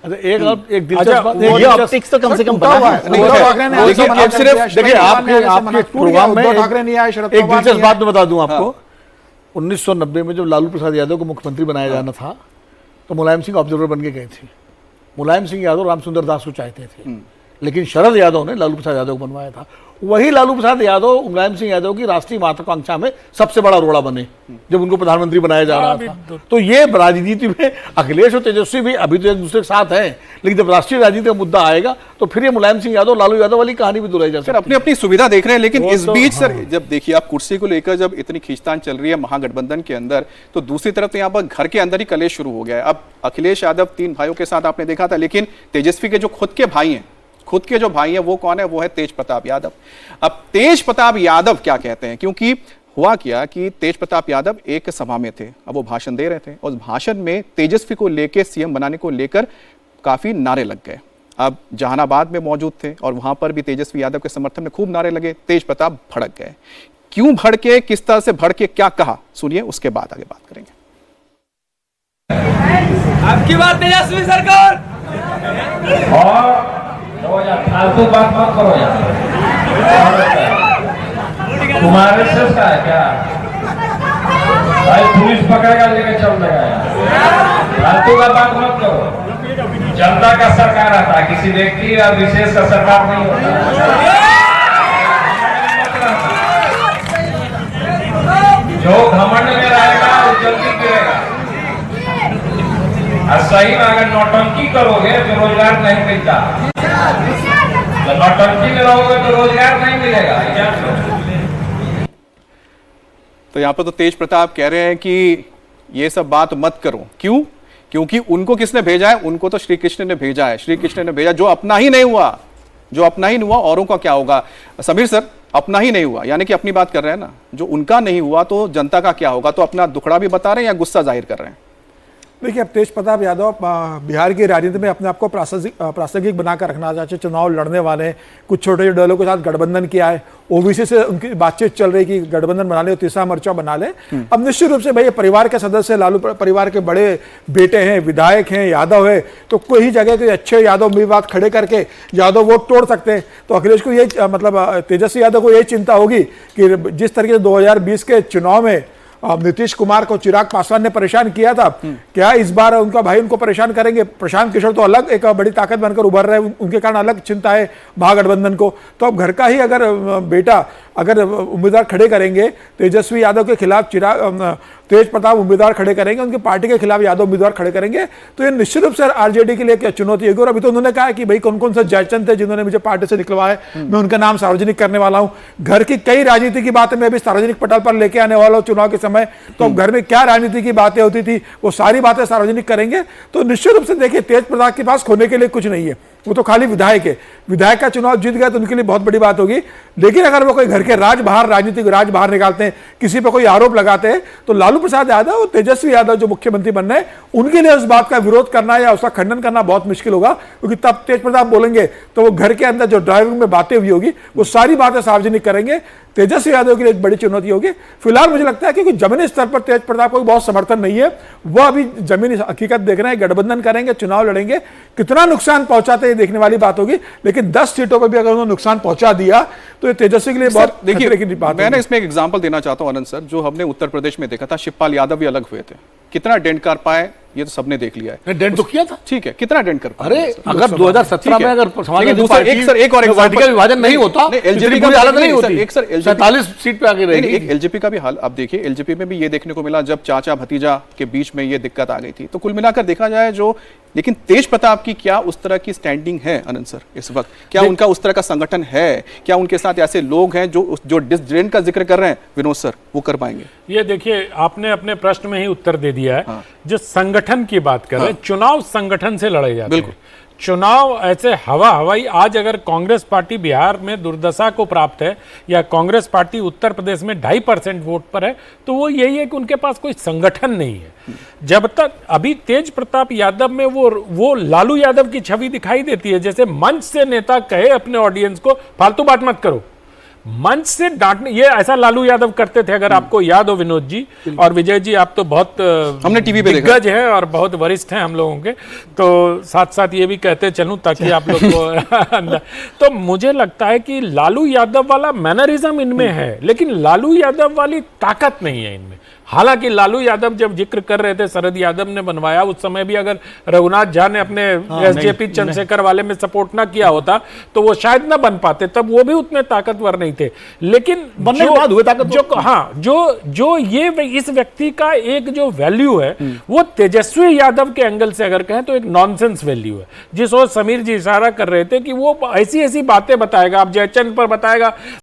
एक दिलचस्प बात, ये ऑप्टिक्स तो कम से कम बना है। देखिए आपके प्रोग्राम में एक दिलचस्प बात मैं बता दूं आपको। 1990 में जब लालू प्रसाद यादव को मुख्यमंत्री बनाया जाना था तो मुलायम सिंह ऑब्जर्वर बन के गए थे। मुलायम सिंह यादव रामसुंदर दास को चाहते थे, लेकिन शरद यादव ने लालू प्रसाद यादव को बनवाया था। वही लालू प्रसाद यादव मुलायम सिंह यादव की राष्ट्रीय महत्वाकांक्षा में सबसे बड़ा रोड़ा बने जब उनको प्रधानमंत्री बनाया जा रहा था। तो ये राजनीति में अखिलेश और तेजस्वी भी अभी तो एक दूसरे के साथ हैं, लेकिन जब राष्ट्रीय राजनीति का मुद्दा आएगा तो फिर ये मुलायम सिंह यादव लालू यादव वाली कहानी भी दोहराई जा सकती है। अपनी अपनी सुविधा देख रहे हैं, लेकिन इस बीच सर जब देखिए आप कुर्सी को लेकर जब इतनी खींचतान चल रही है महागठबंधन के अंदर, तो दूसरी तरफ तो यहाँ पर घर के अंदर ही कलेश शुरू हो गया है। अब अखिलेश यादव 3 भाइयों के साथ आपने देखा था, लेकिन तेजस्वी के जो खुद के भाई हैं वो कौन है? वो है तेज प्रताप यादव। अब तेज प्रताप यादव क्या कहते हैं, क्योंकि हुआ क्या कि तेज प्रताप यादव एक सभा में थे, अब वो भाषण दे रहे थे और भाषण में तेजस्वी को लेकर सीएम बनाने को लेकर काफी नारे लग गए। अब जहानाबाद में मौजूद थे और वहां पर भी तेजस्वी यादव के समर्थन में खूब नारे लगे। तेज प्रताप भड़क गए। क्यों भड़के, किस तरह से भड़के, क्या कहा, सुनिए, उसके बाद आगे बात करेंगे। आपकी बात तेजस्वी सरकार और फालतू बात मत करो यार। तुम्हारे से का है क्या भाई? पुलिस पकड़ेगा लेके चल देगा यार। फालतू का बात मत करो। जनता का सरकार आता है, किसी व्यक्ति या विशेष का सरकार नहीं होता। जो घमंड में रहेगा वो जल्दी गिरेगा। और सही में अगर नौटंकी करोगे तो रोजगार नहीं मिलता। नौटंकी में रहोगे तो रोजगार नहीं मिलेगा। तो यहाँ पर तो तेज प्रताप कह रहे हैं कि ये सब बात मत करो। क्यों? क्योंकि उनको किसने भेजा है? उनको तो श्री कृष्ण ने भेजा है। श्री कृष्ण ने भेजा, जो अपना ही नहीं हुआ औरों का क्या होगा? समीर सर, अपना ही नहीं हुआ यानी कि अपनी बात कर रहे हैं ना, जो उनका नहीं हुआ तो जनता का क्या होगा? तो अपना दुखड़ा भी बता रहे हैं या गुस्सा जाहिर कर रहे हैं? देखिए, अब तेज प्रताप यादव बिहार की राजनीति में अपने आप को प्रासंगिक बनाकर रखना चाहते, चुनाव लड़ने वाले हैं, कुछ छोटे छोटे दलों के साथ गठबंधन किया है, ओबीसी से उनकी बातचीत चल रही कि गठबंधन बना ले, तीसरा मोर्चा बना ले। अब निश्चित रूप से भाई परिवार के सदस्य, लालू परिवार के बड़े बेटे हैं, विधायक हैं, यादव है, तो कोई जगह कोई अच्छे यादव उम्मीदवार खड़े करके यादव वोट तोड़ सकते हैं। तो अखिलेश को ये मतलब तेजस्वी यादव को ये चिंता होगी कि जिस तरीके से 2020 के चुनाव में नीतीश कुमार को चिराग पासवान ने परेशान किया था, क्या इस बार उनका भाई उनको परेशान करेंगे? प्रशांत किशोर तो अलग एक बड़ी ताकत बनकर उभर रहे हैं, उनके कारण अलग चिंता है महागठबंधन को। तो अब घर का ही अगर बेटा अगर उम्मीदवार खड़े करेंगे, तेजस्वी यादव के खिलाफ तेज प्रताप उम्मीदवार खड़े करेंगे, उनकी पार्टी के खिलाफ यादव उम्मीदवार खड़े करेंगे, तो ये निश्चित रूप से आरजेडी के लिए क्या चुनौती होगी। और अभी तो उन्होंने कहा कि भाई कौन कौन से जयचंद थे जिन्होंने मुझे पार्टी से निकलवाया, मैं उनका नाम सार्वजनिक करने वाला हूं। घर की कई राजनीति की बातें मैं अभी सार्वजनिक पटल पर लेके आने वाला हूं चुनाव के समय। तो अब घर में क्या राजनीति की बातें होती थी वो सारी बातें सार्वजनिक करेंगे। तो निश्चित रूप से देखिए, तेज प्रताप के पास खोने के लिए कुछ नहीं है, वो तो खाली विधायक है। विधायक का चुनाव जीत गया तो उनके लिए बहुत बड़ी बात होगी, लेकिन अगर वो कोई घर के राज बाहर निकालते हैं, किसी पर कोई आरोप लगाते हैं, तो लालू प्रसाद यादव और तेजस्वी यादव जो मुख्यमंत्री बनने हैं, उनके लिए उस बात का विरोध करना या उसका खंडन करना बहुत मुश्किल होगा। क्योंकि तब तेज प्रताप बोलेंगे तो वो घर के अंदर जो ड्राइविंग में बातें हुई होगी वो सारी बातें सार्वजनिक करेंगे। तेजस्वी यादव के लिए एक बड़ी चुनौती होगी। फिलहाल मुझे लगता है कि जमीनी स्तर पर तेज प्रताप को बहुत समर्थन नहीं है, वह अभी जमीनी हकीकत देख रहे हैं, गठबंधन करेंगे, चुनाव लड़ेंगे, कितना नुकसान पहुंचाते हैं देखने वाली बात होगी। लेकिन 10 सीटों पर भी अगर उन्होंने नुकसान पहुंचा दिया तो ये तेजस्वी के लिए बहुत देखिए की बात। मैं इसमें एक एग्जांपल देना चाहता हूं आनंद सर, जो हमने उत्तर प्रदेश में देखा था, शिवपाल यादव भी अलग हुए थे, कितना डेंट कर पाए ये तो सबने देख लिया है। डेंट तो किया था, ठीक है, कितना डेंट कर पाए? अरे अगर 2017 में अगर एक और पार्टी का विभाजन नहीं होता, एलजेपी का हालत नहीं होती। 47 सीट पे आगे रहेगी। एक एलजेपी का भी हाल आप देखिए, एलजेपी में भी ये देखने को मिला जब चाचा भतीजा के बीच में ये दिक्कत आ गई थी। तो कुल मिलाकर देखा जाए जो, लेकिन तेज प्रताप की क्या उस तरह की स्टैंडिंग है आनंद सर इस वक्त? क्या उनका उस तरह का संगठन है? क्या उनके साथ ऐसे लोग हैं जो डिसडेंट का जिक्र कर रहे हैं विनोद सर, वो कर पाएंगे? ये देखिए, आपने अपने प्रश्न में ही उत्तर दे दिया है। जो संगठन की बात कर रहे हैं, चुनाव संगठन से लड़े जाते हैं। चुनाव ऐसे हवाई आज अगर कांग्रेस पार्टी बिहार में दुर्दशा को प्राप्त है या कांग्रेस पार्टी उत्तर प्रदेश में 2.5% वोट पर है, तो वो यही है कि उनके पास कोई संगठन नहीं है। जब तक अभी तेज प्रताप यादव में वो लालू यादव की छवि दिखाई देती है, जैसे मंच से नेता कहे अपने ऑडियंस को फालतू बात मत करो, मंच से डांटने, ये ऐसा लालू यादव करते थे, अगर आपको याद हो विनोद जी और विजय जी, आप तो बहुत हमने टीवी पे देखा दिग्गज हैं और बहुत वरिष्ठ हैं हम लोगों के, तो साथ साथ ये भी कहते चलूं ताकि आप लोग को तो मुझे लगता है कि लालू यादव वाला मैनरिज्म इनमें है, लेकिन लालू यादव वाली ताकत नहीं है इनमें। हालांकि लालू यादव जब जिक्र कर रहे थे, शरद यादव ने बनवाया, उस समय भी अगर रघुनाथ झा ने अपने एसजेपी चंद्रशेखर वाले में सपोर्ट ना किया होता तो वो शायद ना बन पाते, तब वो भी उतने ताकतवर नहीं थे। लेकिन बनने के बाद हुए ताकतवर। जो ये इस व्यक्ति का एक जो वैल्यू है वो तेजस्वी यादव के एंगल से अगर कहें तो एक नॉनसेंस वैल्यू है, जिस ओर समीर जी इशारा कर रहे थे कि वो ऐसी ऐसी बातें बताएगा, आप जयचंद पर बताएगा,